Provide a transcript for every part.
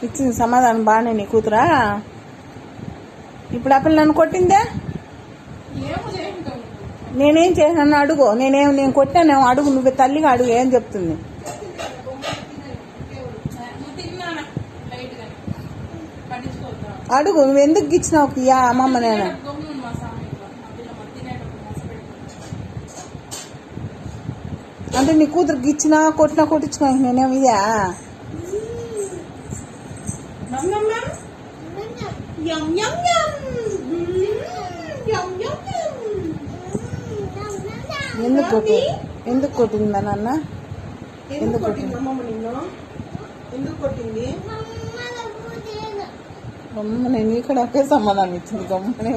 ఇచ్చింది సమాధానం బాగానే నీ కూతురా. ఇప్పుడు ఆ పిల్ల నన్ను కొట్టిందే, నేనేం చేశాను అడుగు. నేను కొట్టాను అడుగు, నువ్వు తల్లిగా అడుగు ఏం చెప్తుంది. అడుగు నువ్వు ఎందుకు గిచ్చినావు అమ్మమ్మ. నేను అంటే నీ కూతురికి ఇచ్చినా కొట్టినా కొట్టించుకో, నేనేం ఇదా. ఎందుకు కొట్టిందా నాన్న? ఎందుకు కొట్టింది అమ్మ? నేను ఇక్కడ ఒకే సమాధానం ఇచ్చింది. గమ్మనే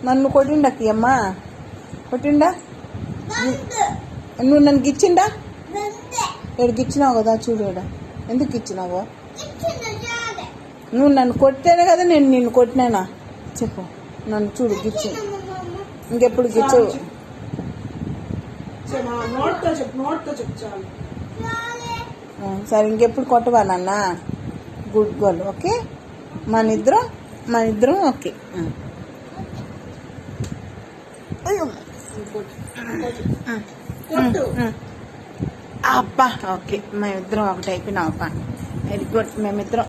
నన్ను కొట్టిండకి అమ్మా, కొట్టిండా? నువ్వు నన్ను గిచ్చిండా? ఏడు గిచ్చినావు కదా, చూడు ఏడా ఎందుకు గిచ్చినావు? నువ్వు నన్ను కొట్టేనే కదా నేను నిన్ను కొట్టినానా చెప్పు. నన్ను చూడు గిచ్చి, ఇంకెప్పుడు గిచ్చవు. సరే ఇంకెప్పుడు కొట్టవా నాన్న? Good girl. ఓకే, మన ఇద్దరం ఓకే. అబ్బా ఓకే, మేమిద్దరం ఒకటి అయిపోయినాం అబ్బా. Very good. మేమిద్దరం